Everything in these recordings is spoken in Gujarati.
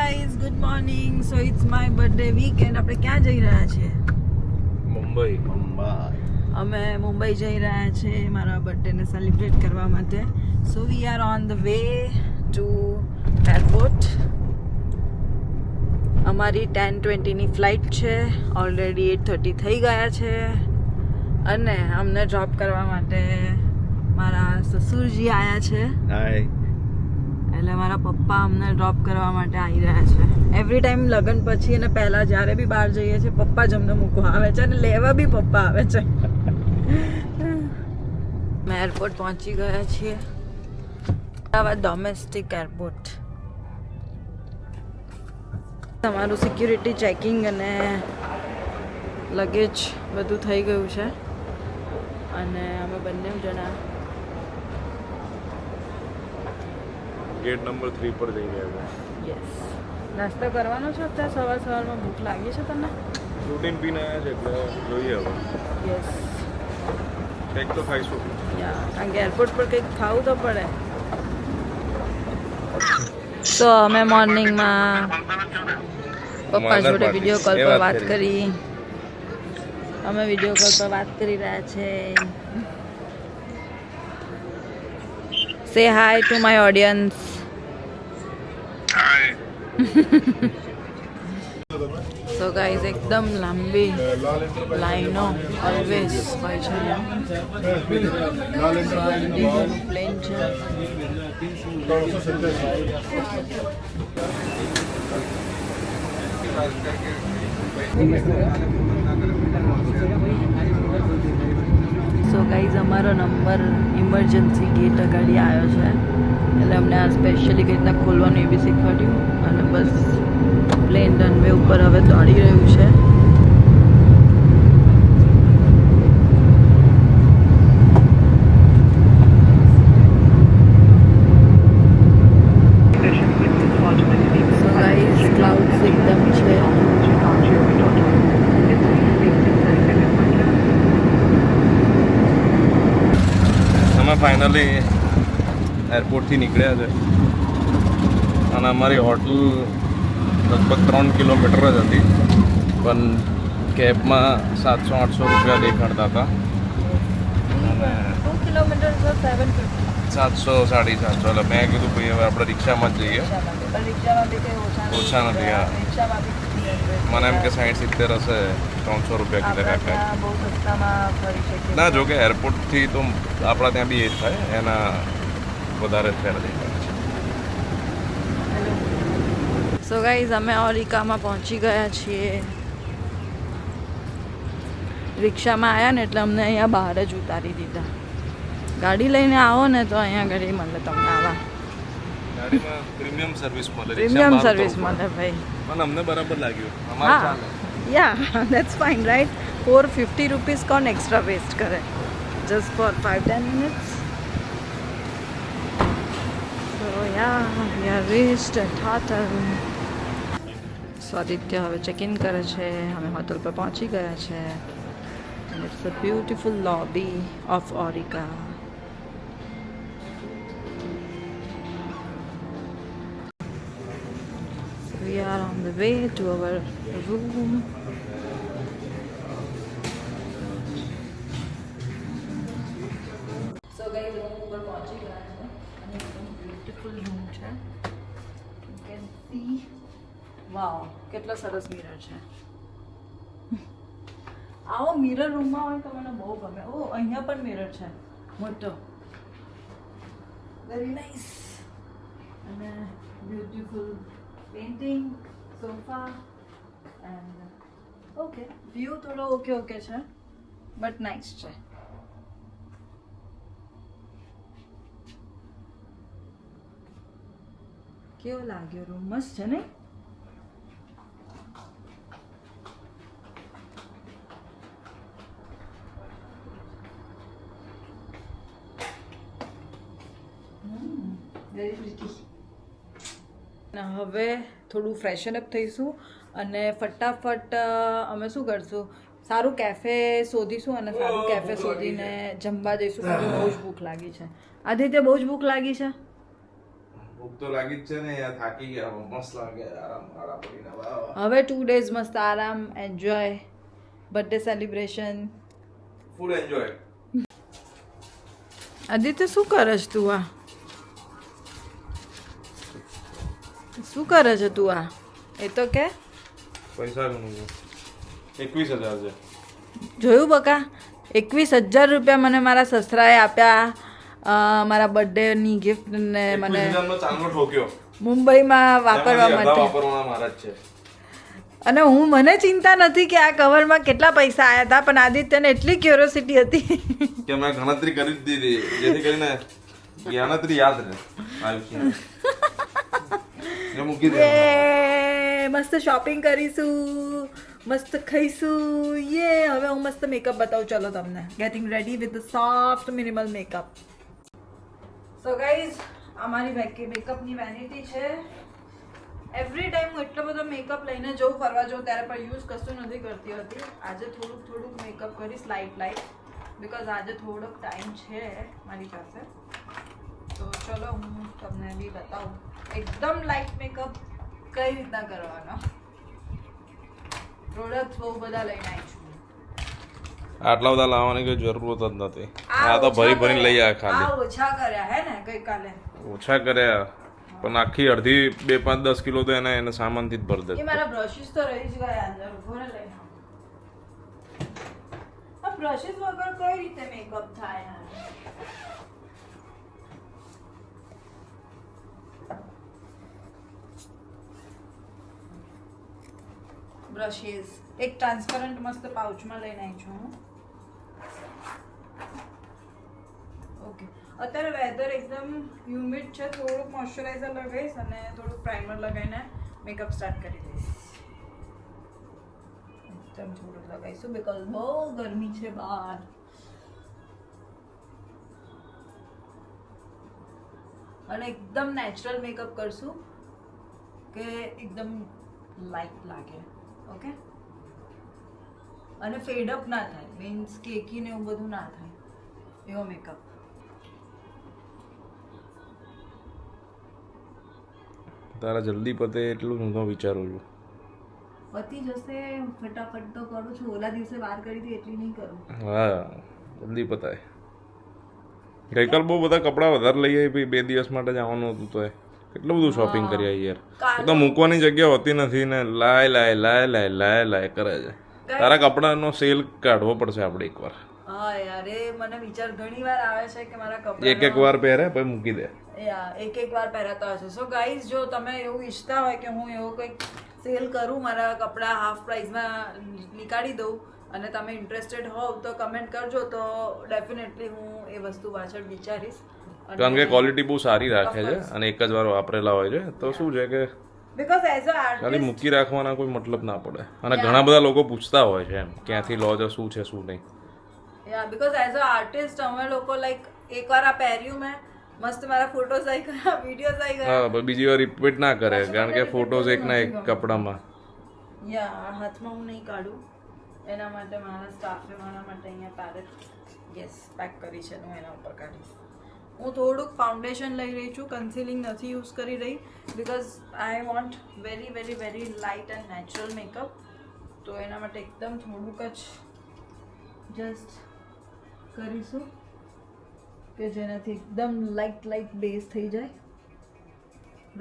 guys, good morning. So it's my birthday weekend. આપણે ક્યાં જઈ રહ્યા છીએ? મુંબઈ. અમે મુંબઈ જઈ રહ્યા છીએ મારા બર્થડે ને સેલિબ્રેટ કરવા માટે. So we are on the way to airport. અમારી 10:20 ની ફ્લાઇટ છે. ઓલરેડી 8:30 થઈ ગયા છે અને અમને ડ્રોપ કરવા માટે મારા સસુરજી આયા છે. હાય. એટલે મારા પપ્પા અમને ડ્રોપ કરવા માટે આવી રહ્યા છે. એવરી ટાઈમ લગ્ન પછી અને પહેલા જ્યારે બી બહાર જઈએ છીએ પપ્પા જ અમને મૂકવા આવે છે અને લેવા બી પપ્પા આવે છે. અમે એરપોર્ટ પહોંચી ગયા છીએ. Ahmedabad domestic airport. તમારું સિક્યુરિટી ચેકિંગ અને લગેજ બધું થઈ ગયું છે અને અમે બંને જણા ગેટ નંબર 3 પર જઈ રહ્યા છે. યસ. નાસ્તો કરવાનો છે અત્યારે સવારમાં ભૂખ લાગી છે તને? પ્રોટીન પીને આવ્યા છે એટલે જોઈએ હવે. યસ. કંઈક તો ખાઈશું. યા, કારણ કે એરપોર્ટ પર કંઈક ખાવું તો પડે. તો અમે મોર્નિંગમાં પપ્પા જોડે વિડીયો કોલ પર વાત કરી. અમે વિડીયો કોલ પર વાત કરી રહ્યા છે. Say hi to my audience. Hi. So guys, એકદમ લાંબી લાઈનો ઓલવેઝ હોય છે પ્લેન છે. સો ગાઈઝ, અમારો નંબર ઇમરજન્સી ગેટ આગળ આવ્યો છે એટલે અમને આ સ્પેશિયલી કઈ રીતના ખોલવાનું એ બી શીખવાડ્યું અને બસ પ્લેન રનવે ઉપર હવે દોડી રહ્યું છે. સો ગાઈઝ, ક્લાઉડ્સ એકદમ છે. અમે ફાઇનલી એરપોર્ટથી નીકળ્યા છે અને અમારી હોટલ લગભગ 3 કિલોમીટર જ હતી પણ કેબમાં 700-800 રૂપિયા દેખાડતા હતા અને 2 કિલોમીટર 750. 700-750 એટલે મેં કીધું ભાઈ હવે આપણે રિક્ષામાં જ જઈએ. રિક્ષામાં બી કંઈ ઓછા નથી. હા, રિક્ષામાં બી મને એમ કે 60-70 હશે. 300 રૂપિયા કીધા કાકા. બહુ સસ્તામાં ફરી શકીએ. ના, જો કે એરપોર્ટથી તો આપણા ત્યાં બી એ જ થાય, એના વધારે ફેર દેખાય છે. સો ગાઈઝ, અમે ઓરિકામાં પહોંચી ગયા છીએ. રિક્ષામાં આવ્યા ને એટલે અમને અહીંયા બહાર જ ઉતારી દીધા. ગાડી લઈને આવો ને તો અહીંયા આગળ મળે તમને આવા ગાડીમાં પ્રીમિયમ સર્વિસ મળે. પ્રીમિયમ સર્વિસ મળે ભાઈ. પણ અમને બરાબર લાગ્યું. અમારે હા, ચાલે. Yeah, that's fine right. 450 rupees કોણ એક્સ્ટ્રા વેસ્ટ કરે just for 5-10 minutes. So yeah, we are reached at hotel. Swaditya હવે ચેક ઇન કરે છે. અમે હોટલ પર પહોંચી ગયા છે. And it's a beautiful lobby of Aurika. We are on the way to our room. So guys, room ઉપર પહોંચી ગયા છે અને એકદમ બ્યુટીફુલ રૂમ છે. You can see, વાવ, કેટલો સરસ મિરર છે. આવો મિરર રૂમમાં હોય તો મને બહુ ગમે. ઓ, અહીંયા પણ મિરર છે મોટો. Very nice. અને beautiful painting, sofa and okay. View થોડો ઓકે છે બટ નાઇસ છે. કેવો લાગ્યો રૂમ? મસ્ત છે ને? હવે થોડું ફ્રેશન અપ થઈશું અને ફટાફટ અમે શું કરશું, સારું કેફે શોધીશું અને સારું કેફે શોધીને જમવા જઈશું. બહુ જ ભૂખ લાગી છે. આદિત્ય, બહુ જ ભૂખ લાગી છે. ભૂખ ભૂખ તો લાગી જ છે ને યાર, થાકી ગયા, મસ્ત લાગે આરામ આરામ કરીને. વાહ હવે 2 days મસ્ત આરામ, enjoy, birthday celebration, full enjoy. Aditya શું કરે છે તું? આ શું કરે છે તું? આ એ તો કે પૈસા ઘણું છે, 21,000 છે. જોયું બકા, 21,000 રૂપિયા મને મારા સસરાએ આપ્યા મારા બર્થડેની ગિફ્ટ ને મને 21,000 નો ચાંદલો ઠોક્યો મુંબઈમાં વાપરવા એમાંથી અડધા માટે. વાપરવાના મારા જ છે. અને મને ચિંતા નથી કે આ કવરમાં કેટલા પૈસા આવ્યા હતા, પણ આદિત્યને એટલી ક્યુરિયોસિટી હતી કે મેં ગણતરી કરી જ દીધી, જેથી કરીને ગણતરી યાદ રહે આયુષ્યમાં. એ મૂકી દે. યે, મસ્ત શોપિંગ કરીશું, મસ્ત ખાઈશું. યે, હવે હું મસ્ત મેકઅપ બતાવું ચલો તમને. Getting ready with the soft minimal makeup. So guys, અમારી મેકઅપની વેનિટી છે. એવરી ટાઈમ હું એટલો બધો મેકઅપ લઈને જઉં, ફરવા જાઉં ત્યારે પણ યુઝ કશું નથી કરતી હતી. આજે થોડુંક મેકઅપ કરીશ, લાઇટ, બિકોઝ આજે થોડોક ટાઈમ છે મારી પાસે. તો ચલો હું તમને બી બતાવું એકદમ લાઇટ મેકઅપ કઈ રીતના કરવાનો. પ્રોડક્ટ બહુ બધા લઈને આવી છું. આટલા બધા લાવવાની કોઈ જરૂરત જ નથી. આ તો ભરી ભરી લઈ આવ્યા ખાલી. આ ઓછા કર્યા હે ને ગઈકાલે. ઓછા કર્યા પણ આખી અડધી 2, 5, 10 કિલો તો એને સામાનથી જ ભરી દે. એ મારા બ્રશિસ તો રહી જ ગયા અંદર. ઉભો ને લઈને આ બ્રશિસ વગર કઈ રીતે મેકઅપ થાય યાર? બ્રશિસ એક ટ્રાન્સપરન્ટ મસ્ત પાઉચમાં લઈને આવી છું હું. ઓકે, અત્યારે વેધર એકદમ હ્યુમિડ છે, થોડુંક મોઇશ્ચરાઇઝર લગાવીશ અને થોડુંક પ્રાઇમર લગાવીને મેકઅપ સ્ટાર્ટ કરી દઈશ. એકદમ થોડુંક લગાવીશું બિકોઝ બહુ ગરમી છે બહાર. અને એકદમ નેચરલ મેકઅપ કરશું કે એકદમ લાઇટ લાગે. ઓકે, અને ફેડ અપ ના થાય, મીન્સ કેકી ને એવું બધું ના થાય એવો મેકઅપ. તારા જલ્દી પતે એટલું હું તો વિચારું છું. પતી જશે, ફટાફટ તો કરું છું. ઓલા દિવસે વાર કરી હતી એટલી નહીં કરું. હા, જલ્દી પતાય. ગઈકાલ બહુ બધા કપડાં વધારે લઈ આવી, 2 દિવસ માટે જવાનું હતું તો કેટલું બધું શોપિંગ કરી આવી યાર. તો મૂકવાની જગ્યા હોતી નથી ને લાય કરે છે. તારા કપડાનો સેલ કાઢવો પડશે આપણે એકવાર. હા યાર, એ મને વિચાર ઘણી વાર આવે છે કે મારા કપડા એક વાર પહેરે પછી મૂકી દે. એક વાર પહેરાતા હશે. સો ગાઈઝ, જો તમે એવું ઈચ્છતા હોય કે હું એવો કંઈક સેલ કરું, મારા કપડાં હાફ પ્રાઇસમાં નીકાળી દઉં અને તમે ઇન્ટરેસ્ટેડ હોવ તો કમેન્ટ કરજો, તો ડેફિનેટલી હું એ વસ્તુ પાછળ વિચારીશ. કારણ કે ક્વોલિટી બહુ સારી રાખે છે અને એક જ વાર વાપરેલા હોય છે, તો શું છે કે બીકોઝ એઝ અ ખાલી આર્ટિસ્ટ, મૂકી રાખવાના કોઈ મતલબ ના પડે. અને ઘણા બધા લોકો પૂછતા હોય છે એમ ક્યાંથી લો છો, શું છે શું નહીં. બીકોઝ એઝ અ આર્ટિસ્ટ અમે લોકો લાઈક એકવાર આ પહેર્યું મેં, મસ્ત મારા ફોટોઝ આવી ગયા, વિડીયોઝ આવી ગયા. હા, બીજી વાર રિપીટ ના કરે કારણ કે ફોટોઝ એક ના એક કપડામાં. હાથમાં હું નહીં કાઢું, એના માટે મારા સ્ટાફે મારા માટે અહીંયા પેલેટ પેક કરી છે, હું એના ઉપર કાઢીશ. હું થોડુંક ફાઉન્ડેશન લઈ રહી છું, કન્સીલિંગ નથી યુઝ કરી રહી, because I want very very very light and natural makeup. તો એના માટે એકદમ થોડુંક જ જસ્ટ કરીશું કે જેનાથી એકદમ લાઇટ બેઝ થઈ જાય,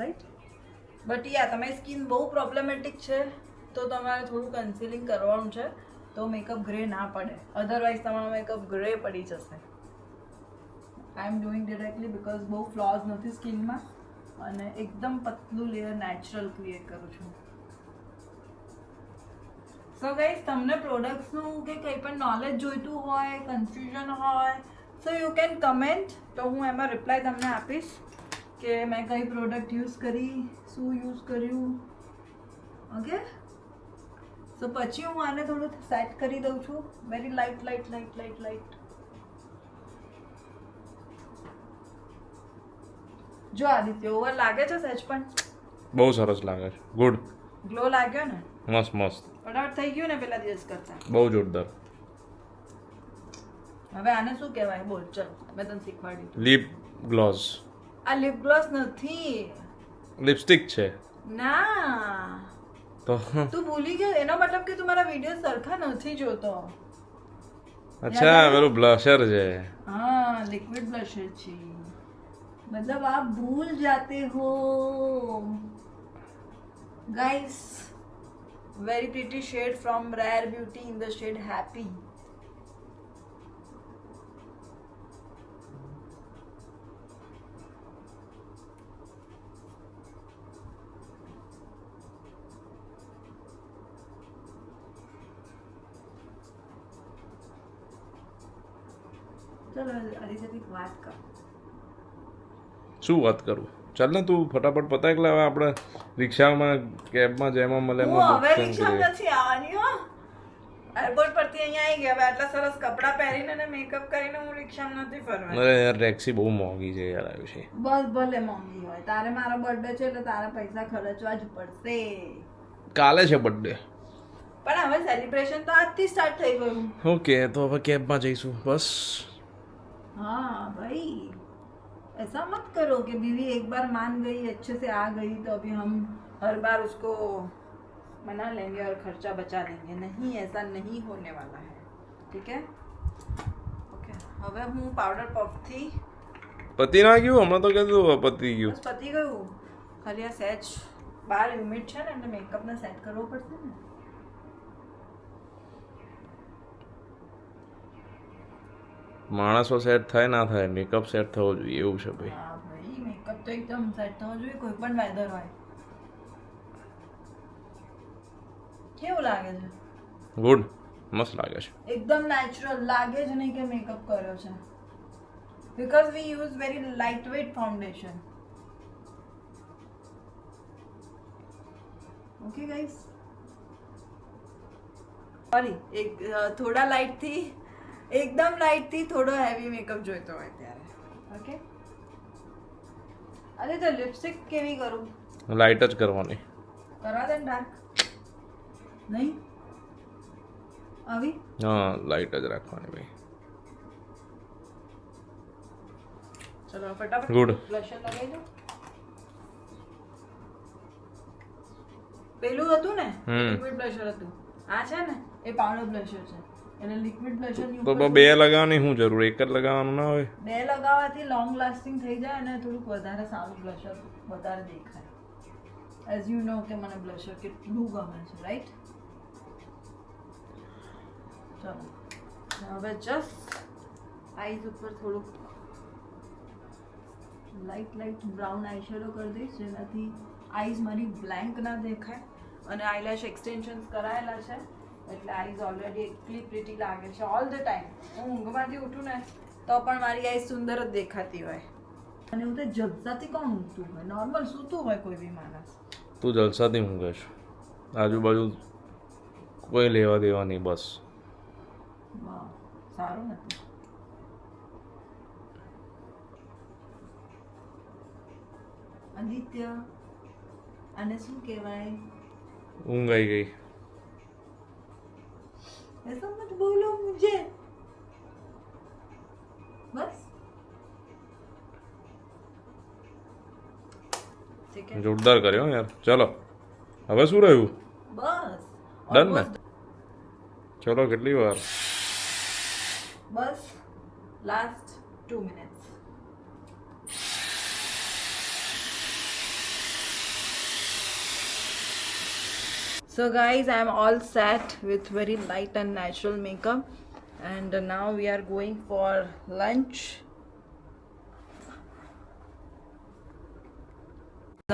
રાઈટ. બટ તમારી સ્કિન બહુ પ્રોબ્લેમેટિક છે તો તમારે થોડું કન્સીલિંગ કરવાનું છે, તો મેકઅપ ગ્રે ના પડે, અધરવાઇઝ તમારો મેકઅપ ગ્રે પડી જશે. આઈ એમ ડુઈંગ ડિરેક્ટલી બિકોઝ બહુ ફ્લોઝ નથી સ્કિનમાં અને એકદમ પતલું લેયર નેચરલ ક્રિએટ કરું છું. સો ગાઈઝ, તમને પ્રોડક્ટ્સનું કે કંઈ પણ નોલેજ જોઈતું હોય, કન્ફ્યુઝન હોય, સો યુ કેન કમેન્ટ, તો હું એમાં રિપ્લાય તમને આપીશ કે મેં કઈ પ્રોડક્ટ યુઝ કરી, શું યુઝ કર્યું. ઓકે, સો પછી હું આને થોડું સેટ કરી દઉં છું, વેરી લાઇટ. જો આદિત્ય, ઓવર લાગે છે સહેજ પણ? બહુ સરસ લાગે છે, ગુડ, ગ્લો લાગ્યો ને? મસ્ત ફટાફટ થઈ ગયું ને પેલા દિવસ કરતા? બહુ જોરદાર. હવે આને શું કહેવાય બોલ, ચલ મેં તને શીખવાડી. Lip gloss. આ લિપ ગ્લોસ નથી, લિપસ્ટિક છે ના તો તું ભૂલી ગયો એનો મતલબ કે તું મારા વિડિયો સરખા નથી જોતો. અચ્છા પેલું બ્લશર છે. हाँ लिक्विड ब्लशर છે मतलब आप भूल जाते हो guys. Very pretty shade from Rare Beauty in the shade Happy. चलो आदित्य बात कर. શું વાત કરું ચાલ ને તું ફટાફટ પતાય એટલે હવે આપણે રિક્ષામાં કેબમાં જેમાં મળે હું એમાં હવે book રિક્ષામાં કરીએ. નથી આવવાની હો. એરપોર્ટ પરથી અહીંયા આવી ગયા હવે આટલા સરસ કપડાં પહેરીને ને મેકઅપ કરીને હું રિક્ષામાં નથી ફરવાની. અરે યાર ટેક્સી બહુ મોંઘી છે યાર આવી છે. બસ ભલે મોંઘી હોય તારે મારો બર્થડે છે એટલે તારા પૈસા ખર્ચવા જ પડશે. કાલે છે બર્થડે. પણ હવે સેલિબ્રેશન તો આજથી સ્ટાર્ટ થઈ ગયું. ઓકે તો હવે કેબમાં જઈશું બસ. हाँ भाई ऐसा मत करो कि बीवी एक बार मान गई अच्छे से आ गई तो अभी हम हर बार उसको मना लेंगे और खर्चा बचा लेंगे. नहीं ऐसा नहीं होने वाला है. ठीक है ओके. હવે હું પાવડર પફથી પતિ ના ગયું હમણાં તો કીધું પતિ ગયું. બસ પતી ગયું. ખાલી આ સેજ બાર હ્યુમિડ છે ને એટલે મેકઅપને સેટ કરવો પડશે ને. માણસો સેટ થાય ના થાય મેકઅપ સેટ થવો જોઈએ એવું છે ભાઈ. હા ભાઈ મેકઅપ તો એકદમ સેટ થવો જોઈએ કોઈ પણ વેધર હોય. કેવું લાગે છે? ગુડ મસ્ત લાગે છે. એકદમ નેચરલ લાગે જ નહીં કે મેકઅપ કર્યો છે. Because we use very light weight foundation. Okay guys sorry એક થોડા લાઇટ થી એકદમ લાઇટ થી થોડો હેવી મેકઅપ જોઈતો હોય ત્યારે. ઓકે અરે તો લિપસ્ટિક કેવી કરું? લાઇટ જ કરવાની. કરવા દે ડાર્ક નહીં આવી. હા લાઇટ જ રાખવાની ભાઈ. ચલો ફટાફટ Good. બ્લશર લગાવી દો. પેલું હતું ને લિક્વિડ બ્લશર હતું. આ છે ને એ પાવડર બ્લશર છે. એટલે લિક્વિડ બ્લશર ની તો ઉપર બે લગાવવાની શું જરૂર એક જ લગાવવાનું ના હોય. બે લગાવવાથી લોંગ લાસ્ટિંગ થઈ જાય અને થોડુંક વધારે સારું બ્લશર વધારે દેખાય. એઝ યુ નો કે મને બ્લશર કેટલું ગમે છે રાઈટ. ચલો હવે જસ્ટ આઈઝ ઉપર થોડુંક લાઇટ લાઇટ બ્રાઉન આઈશેડો કરી દઈશ જેનાથી આઈઝ મારી બ્લેન્ક ના દેખાય. અને આઈલેશ એક્સટેન્શન્સ કરાયેલા છે એટલે આઈઝ ઓલરેડી એટલી પ્રીટી લાગે છે ઓલ ધ ટાઈમ. હું ઊંઘમાંથી ઉઠું ને તો પણ મારી આઈઝ સુંદર જ દેખાતી હોય. અને હું તો જલસાથી કોણ ઊંઘતું હોય? નોર્મલ સૂતું હોય કોઈ બી માણસ. તું જલસાથી ઊંઘે છે આજુબાજુ કોઈ લેવા દેવા નહીં બસ. વાહ સારું નથી. આદિત્ય આને શું કહેવાય? ઊંઘ આવી ગઈ. ऐसा मत बोलो मुझे. बस ठीक है જોરદાર કર્યો યાર. ચલો હવે શું રહ્યું? बस ડન ને? ચલો કેટલી વાર? बस last 2 minutes. So guys, I am all set with very light and natural makeup and now we are going for lunch.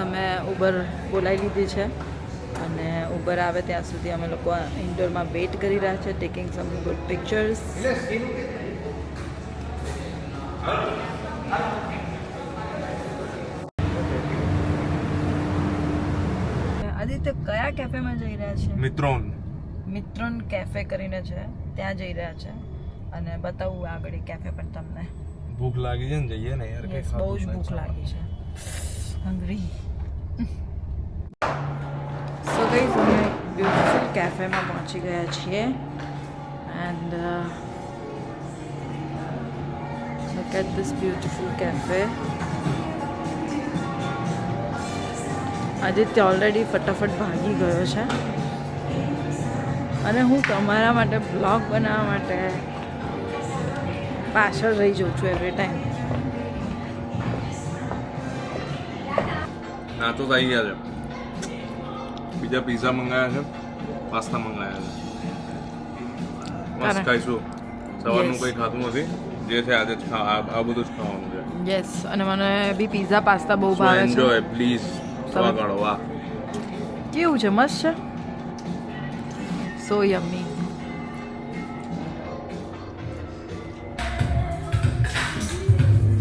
અમે ઉબર બોલાવી લીધી છે અને ઉબર આવે ત્યાં સુધી અમે લોકો ઇન્ડોરમાં વેઇટ કરી રહ્યા છે ટેકિંગ સમ ગુડ પિક્ચર્સ. આદિત્ય કયા કેફેમાં જઈ રહ્યા છે? મિત્રોન કેફે કરીને છે ત્યાં જઈ રહ્યા છે અને બતાવું આગળ કેફે પણ તમને. ભૂખ લાગી છે ને જઈએ ને યાર. Yes, બહુ જ ભૂખ લાગી છે. હંગ્રી. સો ગાઈઝ અમે બ્યુટીફુલ કેફેમાં પહોંચી ગયા છીએ and look at this beautiful cafe. Aditya already ફટાફટ ભાગી ગયો છે અને હું તમારા માટે બ્લોગ બનાવવા માટે પાછળ રહી જાઉં છું એવરી ટાઈમ. ના તો થઈ ગયા છે. બીજા પીઝા મંગાયા છે, પાસ્તા મંગાયા છે. મસ્ત ખાઈશું. સવારનું કંઈ ખાતું નથી, જે છે આજે જ આ બધું જ ખાવાનું છે. યસ, અને મને બી પીઝા પાસ્તા બહુ ભાવે છે. Enjoy please. સ્વાગત. વાહ, કેવું છે? મસ્ત છે. સો યમ્મી.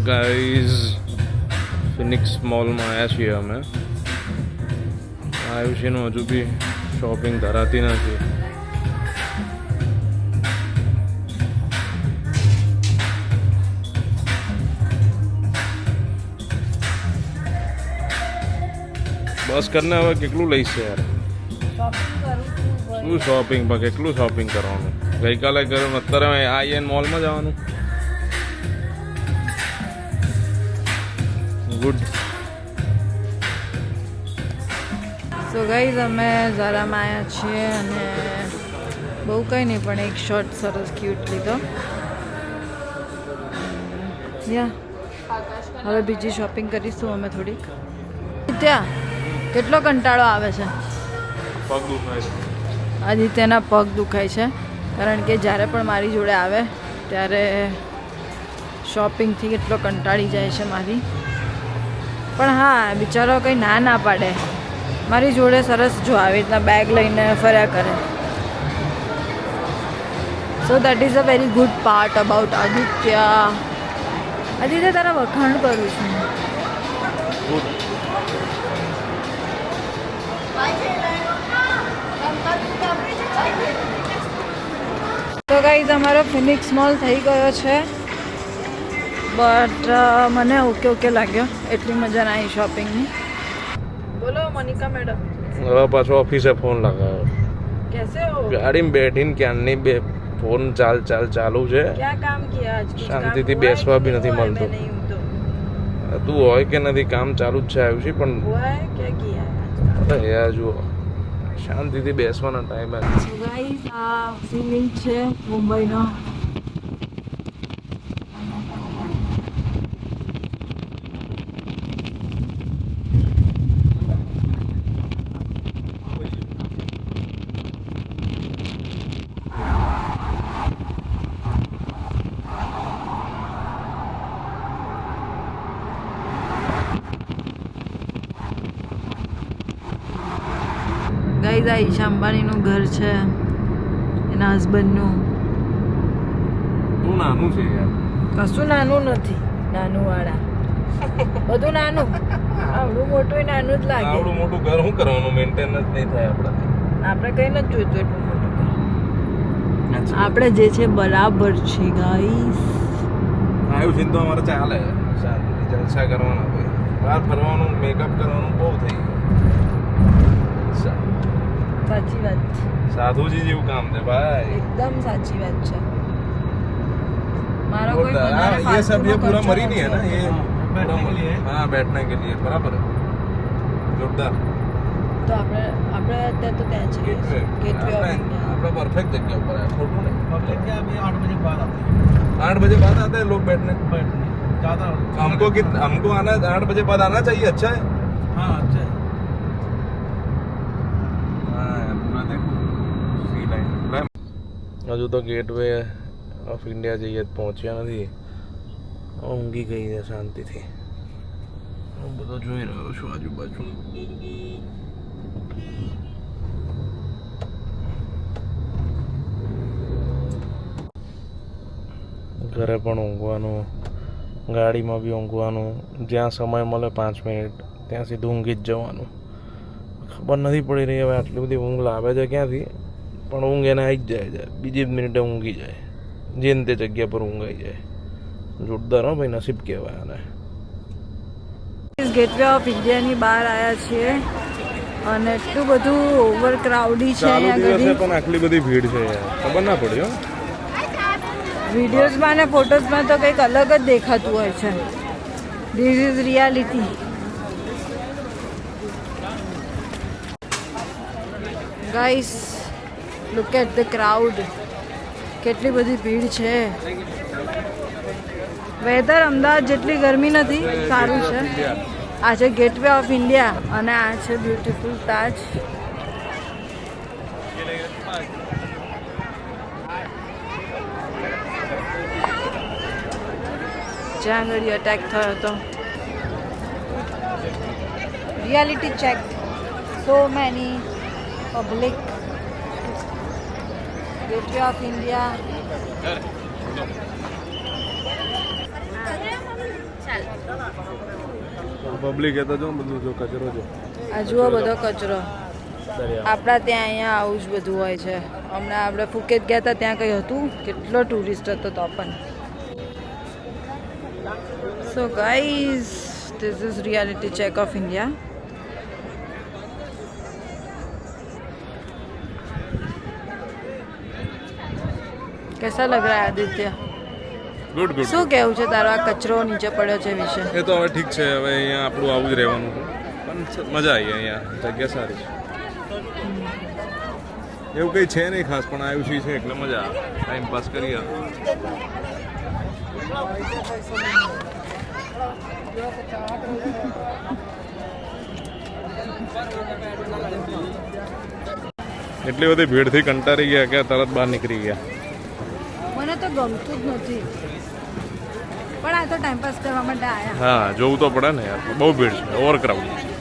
ગાઈઝ, ફિનિક્સ મોલમાં આવ્યા છીએ અમે. આયુષીનું હજુ બી શોપિંગ ધરાતી નથી. બસ કરને હવે કેટલું લઈશ યાર. શું શોપિંગ પર કેટલું શોપિંગ કરવાનું? ગઈકાલે કર્યું, અત્યારે આઈએન મોલમાં જવાનું. ગુડ. સો ગાઈઝ, અમે ઝારામાં આવ્યા છીએ અને બહુ કંઈ નહીં, પણ એક શર્ટ સરસ ક્યુટ લીધો. યા હવે બીજી શોપિંગ કરીશું અમે થોડીક. ત્યાં કેટલો કંટાળો આવે છે. પગ દુખાય. આદિત્યના પગ દુખાય છે કારણ કે જ્યારે પણ મારી જોડે આવે ત્યારે શોપિંગથી કેટલો કંટાળી જાય છે મારી. પણ હા, બિચારો કંઈ ના પાડે. મારી જોડે સરસ જો આવી રીતના બેગ લઈને ફર્યા કરે. So that is a very good part about Aditya. Aditya, તારા વખાણ કરું છું. તો ગાઈઝ, અમારો ફિનિક્સ મોલ થઈ ગયો છે, બટ મને ઓકે લાગ્યો. એટલી મજા ના આવી શોપિંગની. બોલો મોનિકા મેડમ. હવે પાછો ઓફિસે ફોન લગાવ્યો. कैसे हो? ગાડીમાં બેઠીને ક્યારની બે ફોન ચાલુ છે. क्या काम किया आज? कुछ શાંતિથી काम બેસવા हुआ બી है નથી कि नहीं हुआ है? મળતું. मैं नहीं हूँ तो તું હોય કે નથી, કામ ચાલુ જ છે આયુષી. પણ हुआ है, क्या किया है? અરે યાર જુઓ, શાંતિથી બેસવાનો ટાઈમ જ. So guys, આ સ્વિમિંગ છે મુંબઈનો. ગાઈઝ, આ ઈશા અંબાણીનું ઘર છે, એના હસબન્ડનું. તું નાનું છે યાર. કશું નાનું નથી, નાનું વાળા બધું નાનું. આવડું મોટું નાનું જ લાગે. આવડું મોટું ઘર શું કરવાનું? મેન્ટેન જ નહીં થાય આપણાથી. આપણે કઈ નથી જોઈતું એટલું મોટું ઘર. આપણે જે છે બરાબર છે ગાઈસ. આયુષી તો અમારે ચાલે, શાંતિથી જલસા કરવાના ભાઈ. બહાર ફરવાનું, મેકઅપ કરવાનું બહુ થઈ ગયું. સાચી વાત છે. સાધુજી જેવું કામ છે ભાઈ. एकदम साची बात है. मारा कोई ये सब ये पूरा मरी नहीं है ना, ये बैठने के लिए. हाँ, बैठने के लिए बराबर है. जोरदार. तो આપણે અત્યારે તો ત્યાં છીએ गेटवे ऑफ इंडिया. આપણે परफेक्ट जगह ऊपर है, फोटो नहीं. पब्लिक क्या अभी 8 बजे बाद आती है. 8 बजे बाद आते हैं लोग बैठने. ज़्यादा हमको आना 8 बजे बाद आना चाहिए. अच्छा है. हाँ, अच्छा है. હજુ તો ગેટવે ઓફ ઇન્ડિયા જઈએ પહોંચ્યા નથી. ઊંઘી ગઈ છે શાંતિથી. હું બધો જોઈ રહ્યો છું આજુબાજુ. ઘરે પણ ઊંઘવાનું, ગાડીમાં બી ઊંઘવાનું. જ્યાં સમય મળે 5 મિનિટ ત્યાં સીધું ઊંઘી જ જવાનું. ખબર નથી પડી રહી હવે આટલી બધી ઊંઘ લાવે છે ક્યાંથી, પણ ઊંઘ એને આવી જ જાય છે. બીજી જ મિનિટે ઊંઘી જાય, જેને તે જગ્યા પર ઊંઘાઈ જાય. જોરદાર હો ભાઈ, નસીબ કહેવાય આને. ગેટવે ઓફ ઇન્ડિયાની બહાર આવ્યા છીએ અને એટલું બધું ઓવર ક્રાઉડી છે ચાલુ અહીંયા દિવસે આગળ. પણ આટલી બધી ભીડ છે યાર, ખબર ના પડી હો. વિડીયોઝમાં અને ફોટોઝમાં તો કંઈક અલગ જ દેખાતું હોય છે. This is reality. Guys look at the crowd, કેટલી બધી ભીડ છે. વેધર અમદાવાદ જેટલી ગરમી નથી, સારું છે. આ છે ગેટવે ઓફ ઇન્ડિયા અને આ છે બ્યુટીફુલ તાજ. જ્યાં આગળ અટેક થયો હતો. Reality check. So many public. Gateway of India. Public એ તો જો બધું જો કચરો જો. આ જુઓ બધો કચરો. આપણા ત્યાં અહીંયા આવું જ બધું હોય છે. હમણાં આપણે ફુકેત ગયા હતા ત્યાં કંઈ હતું, કેટલો ટુરિસ્ટ હતો તો પણ. So guys this is reality check of India. कैसा लग रहा है आदित्य? Good good. શું કહેવું છે તારો આ કચરો નીચે પડ્યો છે વિશે? એ તો હવે ઠીક છે, હવે અહીંયા આપણું આવું જ રહેવાનું છે. પણ મજા આવી અહીંયા, જગ્યા સારી છે. એવું કંઈ છે નહીં ખાસ, પણ આયુષી છે એટલે મજા આવે, ટાઈમ પાસ કરીએ. એટલી બધી ભીડથી કંટાળી ગયા કે તરત બહાર નીકળી ગયા. મને તો ગમતું જ નથી, પણ આ તો ટાઈમ પાસ કરવા માટે આવ્યા. હા, જોવું તો પડે ને યાર, બહુ ભીડ છે, ઓવર ક્રાઉડ.